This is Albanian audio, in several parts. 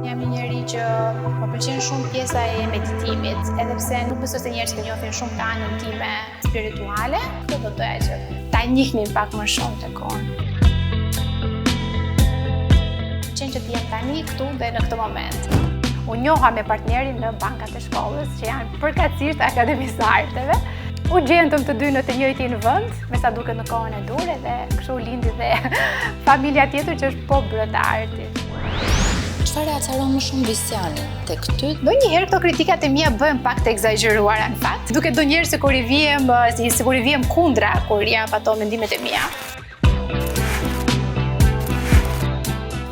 jam një njeri që më pëlqen shumë pjesa e meditimit, edhe pse nuk besoj se njerëzit e njohin shumë të anën time spirituale, do të doja që ta njihnin pak më shumë tek unë. Pëlqen që të jem tani këtu dhe në këtë moment. Unë njoha me partnerin në bankat e shkollës, që janë përkatësisht akademisë së arteve. U gjendëm të dy në të njëjtin vend, me sa duket në kohën e dur, dhe kështu lindi dhe familja tjetër që është po brenda artit. Çfarë acaron më shumë Visianin tek ty? Ndonjëherë këto kritikat e mia bëhen pak të egzageruara në fakt. Duket ndonjëherë se kur i vjem kundra kur jap ato mendimet e mia.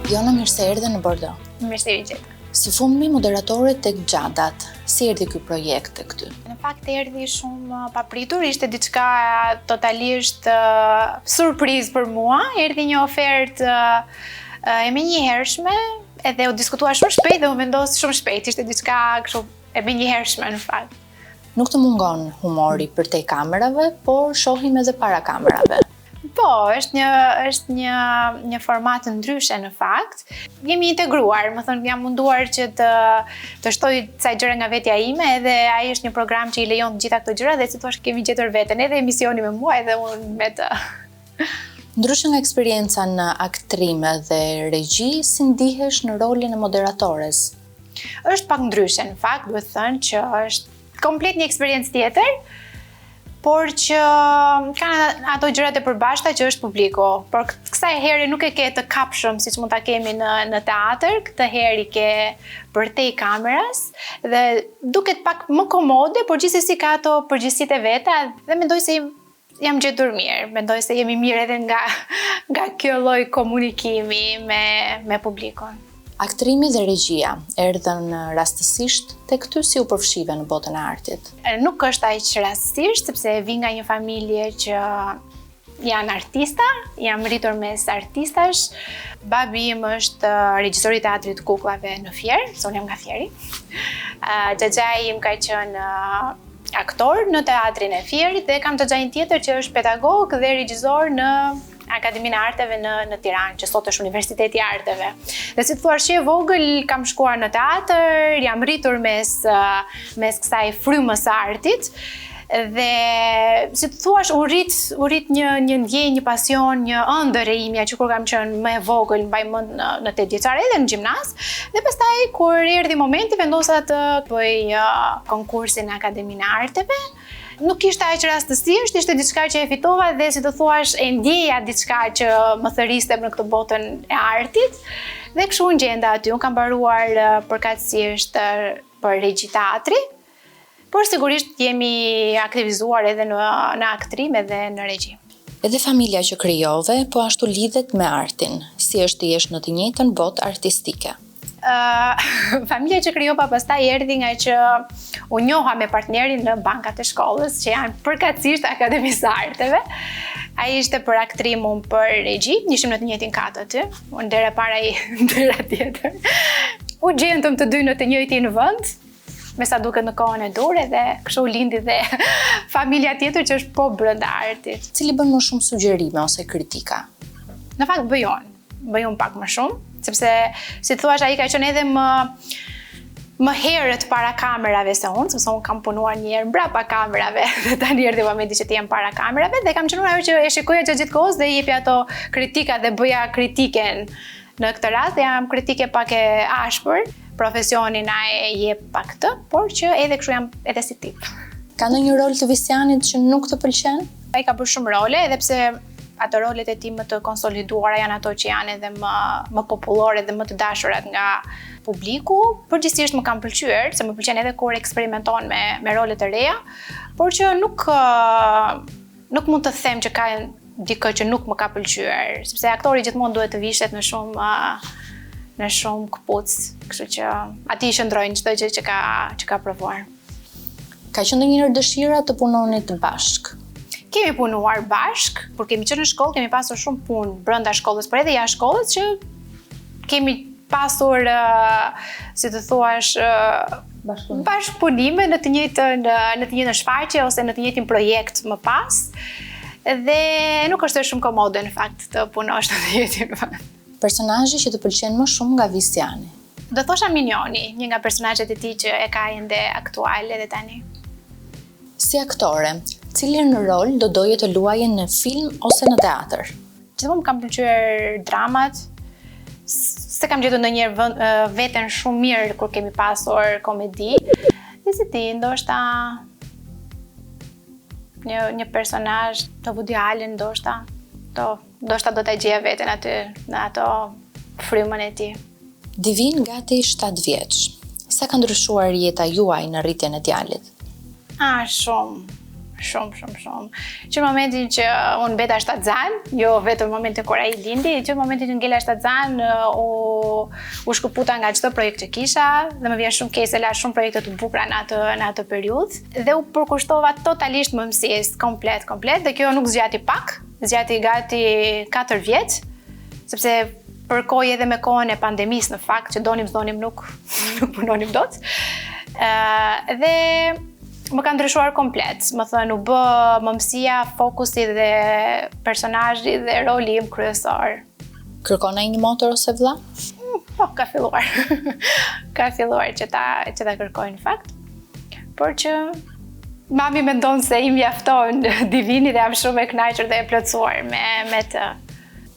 Jona, mirë se erdhe në Bordeaux. Mirë se u gjeta. Si fundmi moderatore tek Gjadat, si erdhi ky projekt tek ty? Në fakt erdhi shumë papritur, ishte diçka totalisht surprizë për mua. Erdhi një ofertë e menjëhershme, edhe u diskutua shumë shpejt dhe u vendos shumë shpejt. Ishte diçka kështu e menjëhershme në fakt. Nuk të mungon humori përtej kamerave, por shohim edhe para kamerave. Po, është një format ndryshe në fakt. Jemi integruar, më thënë jam munduar që të shtoj ca gjëra nga vetja ime, edhe ai është një program që i lejon të gjitha këto gjëra dhe si thua kemi gjetur veten, edhe emisioni me mua edhe unë me të. Ndryshe nga eksperienca në aktrime dhe regji, si ndihesh në rolin e moderatores? Është pak ndryshe në fakt, duhet thënë që është komplet një eksperiencë tjetër, por që kanë ato gjërat e përbashkëta që është publiku. Por kësaj here nuk e ke të kapshëm siç mund ta kemi në teatr, këtë herë i ke përtej kameras dhe duket pak më komode, por gjithsesi ka ato përgjegjësitë e veta dhe mendoj se jam gjetur mirë. Mendoj se jemi mirë edhe nga kjo lloj komunikimi me publikun. Aktrimi dhe regjia erdhën rastësisht tek ty, si u përfshive në botën e artit? Nuk është aq rastësisht, sepse vi nga një familje që janë artista, jam rritur mes artistash. Babi im është regjisor i teatrit Kukullave në Fier, se unë jam nga Fieri. Xhaxhai im ka qenë aktor në teatrin e Fierit dhe kam xhaxhain tjetër që është pedagog dhe regjisor në Akademinë e Arteve në Tiranë, që sot është Universiteti i Arteve. Dhe si thua, e vogël kam shkuar në teatr, jam rritur mes kësaj frymës së artit. Dhe si thua, u rrit një ndjenjë, një pasion, një ëndër e imja që kur kam qenë më e vogël, mbaj mend në 8 vjeçare edhe në gjimnaz. Dhe pastaj kur erdhi momenti vendosa të bëj konkursin në Akademinë e Arteve. Nuk ishte aq rastësisht, ishte diçka që e fitova dhe si të thuash e ndjeja diçka që më thëriste në këtë botën e artit. Dhe kështu unë gjenda aty. Unë kam mbaruar përkatësisht për regji teatri, por sigurisht jemi aktivizuar edhe në aktrim edhe në regji. Edhe familja që krijove, po ashtu lidhet me artin. Si është të jesh në të njëjtën botë artistike? Familja që krijova pastaj erdhi nga që u njoha me partnerin në bankat e shkollës, që janë përkatësisht akademisë së arteve. Ai ishte për aktrim, unë për regji, ishim në të njëjtin kat aty, unë dera para ai dera tjetër. U gjendëm të dy në të njëjtin vend, me sa duket në kohën e dur, edhe kështu lindi dhe familja tjetër që është po brenda artit. Cili bën më shumë sugjerime ose kritika? Në fakt bëjon pak më shumë, sepse si thua ai ka qenë edhe më herët para kamerave se unë, sepse unë kam punuar një herë mbrapa kamerave dhe tani erdhi momenti që të jem para kamerave dhe kam qenë ajo që e shikoja gjithë kohës dhe i jepja ato kritika dhe bëja kritiken. Në këtë rast jam kritike pak e ashpër, profesionin e jep pak këtë, por që edhe kështu jam edhe si tip. Ka ndonjë rol të Visianit që nuk të pëlqen? Ai ka bërë shumë role, edhe pse ato rolet e tij më të konsoliduara janë ato që janë edhe më popullore dhe më të dashurat nga publiku. Përgjithsisht më kanë pëlqyer, se më pëlqen edhe kur eksperimenton me role të reja, por që nuk mund të them që ka dikë që nuk më ka pëlqyer, sepse aktori gjithmonë duhet të vishet në shumë këpuc, kështu që aty shndrojnë çdo gjë që ka provuar. Ka qenë ndonjëherë dëshira të punonit bashk? Kemi punuar bashk, por kemi qenë në shkollë, kemi pasur shumë punë brenda shkollës, por edhe jashtë shkollës që kemi pasur, si të thuash, bashkëpunime në të njëjtën shfaqje ose në të njëjtin projekt më pas. Dhe nuk është shumë komode në fakt të punosh në të njëjtin vend. Personazhi që të pëlqen më shumë nga Visiani? Do thosha Minioni, një nga personazhet e tij që e ka ende aktual edhe tani. Si aktore, cilin rol do doje të luaje në film ose në teatr? Gjithmonë më kam pëlqyer dramat. Se kam gjetur ndonjëherë veten shumë mirë kur kemi pasur komedi. Dhe si ti, ndoshta një personazh të Woody Allen, ndoshta do ta gjeja veten aty në ato frymën e tij. Divin gati 7 vjeç. Sa ka ndryshuar jeta juaj në rritjen e djalit? Shumë. Që në momentin që unë beta shtatzan, jo vetëm në momentin kur ai lindi, që në momentin që ngela shtatzan, u shkëputa nga çdo projekt që kisha, dhe më vjen shumë keq se la shumë projekte të bukura në atë periudhë, dhe u përkushtova totalisht mëmësisë komplet, dhe kjo nuk zgjati pak, zgjati gati 4 vjet, sepse përkoj edhe me kohën e pandemisë në fakt, që donim s'donim nuk punonim dot. Dhe më ka ndryshuar komplet, më thënë u bë mëmësia, fokusi dhe personazhi dhe roli im kryesor. Kërkon ai një motor ose vëlla? Po, ka filluar. Ka filluar që ta kërkoj në fakt. Por që mami mendon se i mjafton Divini dhe jam shumë e kënaqur dhe e plotësuar me të.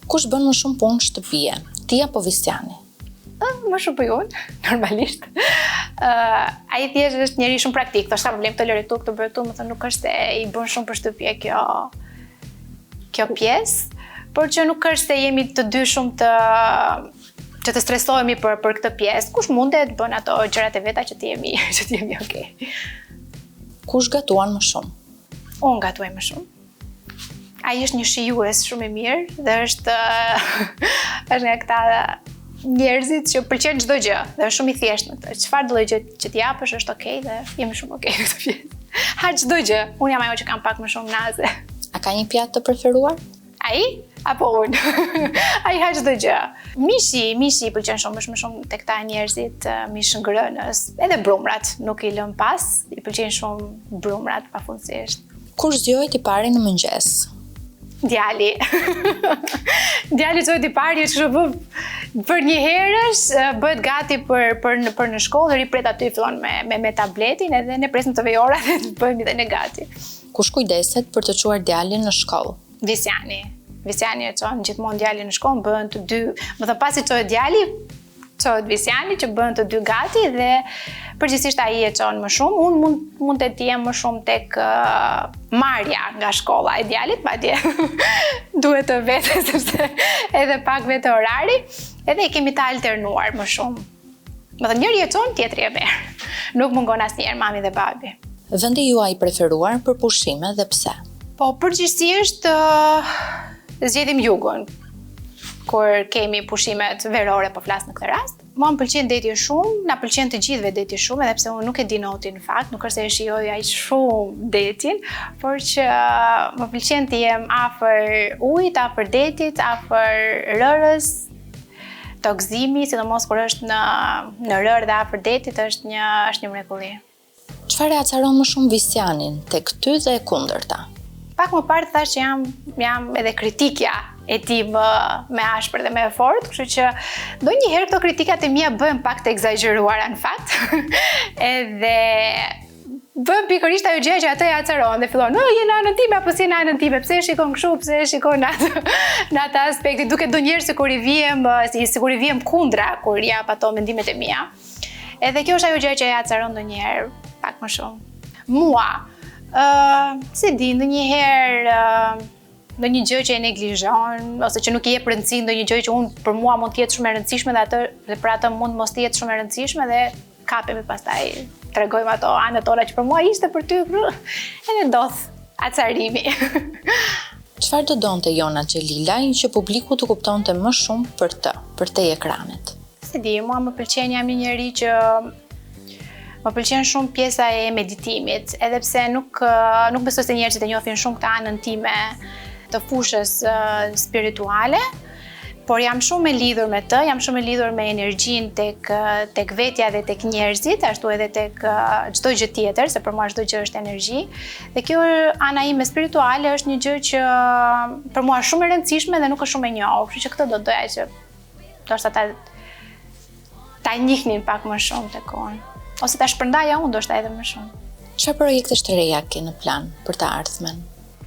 Kush bën më shumë punë shtëpie, ti apo Visjani? Më shumë për unë, normalisht. Ai thjesht është njeri shumë praktik, thoshta problem të lëre këtu, bëj këtu, më thënë nuk është se i bën shumë për shtëpje kjo pjesë, por që nuk është se jemi të dy shumë që të stresohemi për këtë pjesë. Kush mundet bën ato gjërat e veta që të jemi okay. Kush gatuan më shumë? Unë gatuaj më shumë. Ai është një shijues shumë i mirë dhe është nga këta njerëzit që pëlqen çdo gjë dhe është shumë i thjeshtë në këtë. Çfarë do gjë që t'i japësh është okay dhe jemi shumë okay në këtë pjesë. Ha çdo gjë. Unë jam ajo që kam pak më shumë naze. A ka një pjatë të preferuar? Ai apo unë? Ai ha çdo gjë. Mishi i pëlqen shumë, është më shumë tek ta njerëzit mish ngrënës, edhe brumrat nuk i lëm pas, i pëlqejnë shumë brumrat pafundësisht. Kush zgjohet i pari në mëngjes? Djali. Djali zgjohet i pari, është për një herësh bëhet gati për në shkollë, ripret aty fillon me tabletin edhe ne presim të vej ora dhe të bëhemi dhe ne gati. Kush kujdeset për të çuar djalin në shkollë? Visjani e çon gjithmonë djalin në shkollë, bëhen të dy, më thënë pasi çohet djali, çohet Visjani që bëhen të dy gati dhe përgjithsisht ai e çon më shumë. Unë mund të jem më shumë tek marrja nga shkolla e djalit, madje duhet të vete sepse edhe pak vete orari, edhe i kemi të alternuar më shumë. Më thënë njëri e çon, tjetri e merr. Nuk mungon asnjëherë mami dhe babi. Vendi juaj preferuar për pushime dhe pse? Po përgjithsisht zgjedhim jugun kur kemi pushimet verore, po flas në këtë rast. Mua më pëlqen deti shumë, na pëlqen të gjithëve deti shumë, edhe pse unë nuk e di notin në fakt, nuk është se e shijoj aq shumë detin, por që më pëlqen të jem afër ujit, afër detit, afër rërës. Tokëzimi, sidomos kur është në rërë dhe afër detit, është një mrekulli. Çfarë e acaron më shumë Visjanin tek ty dhe e kundërta? Pak më parë thash që jam edhe kritikja e tij me ashpër dhe me fort, kështu që ndonjëherë këto kritikat e mia bëhen pak të egzageruara në fakt. Edhe bën pikërisht ajo gjë që atë e acaron dhe fillon, je në anën time apo si në anën time, pse e shikon kështu, pse e shikon në atë aspekti, duke ndonjëherë sikur i vjem kundra kur jap ato mendimet e mia. Edhe kjo është ajo gjë që e acaron ndonjëherë pak më shumë. Mua, si di, ndonjëherë ndonjë gjë që e neglizhon ose që nuk i jep rëndësi, ndonjë gjë që për mua mund të jetë shumë e rëndësishme dhe për atë mund mos të jetë shumë e rëndësishme dhe kapemi pastaj tregojmë ato anët tona që për mua ishte për ty, edhe ndodh acarimi. Çfarë do donte Jona Xhelilaj që publiku të kuptonte më shumë për te ekranit? Si di, mua më pëlqen, jam një njeri që më pëlqen shumë pjesa e meditimit, edhe pse nuk besoj se njerëzit e njohin shumë këtë anën time të fushës spirituale, por jam shumë e lidhur me të, jam shumë e lidhur me energjinë tek vetja dhe tek njerëzit, ashtu edhe tek çdo gjë tjetër, se për mua çdo gjë është energji. Dhe kjo ana ime spirituale është një gjë që për mua është shumë e rëndësishme dhe nuk është shumë e njohur, kështu që këtë do doja që ndoshta ta ta njihnin pak më shumë tek unë. Ose ta shpërndaja unë ndoshta edhe më shumë. Çfarë projektesh të reja ke në plan për të ardhmen?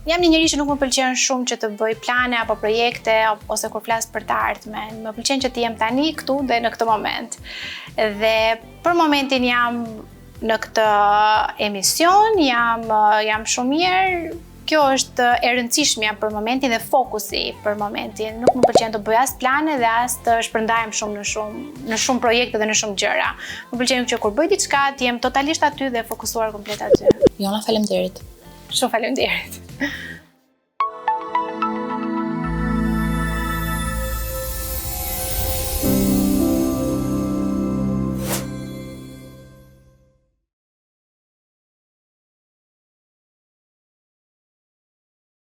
Jam një njerëz që nuk më pëlqen shumë që të bëj plane apo projekte ose kur flas për të ardhmen. Më pëlqen që të jem tani këtu dhe në këtë moment. Dhe për momentin jam në këtë emision, jam shumë mirë. Kjo është e rëndësishmja për momentin dhe fokusi për momentin. Nuk më pëlqen të bëj as plane dhe as të shpërndajem shumë në shumë projekte dhe në shumë gjëra. Më pëlqen që kur bëj diçka të jem totalisht aty dhe fokusuar komplet aty. Jona, faleminderit. Shumë faleminderit.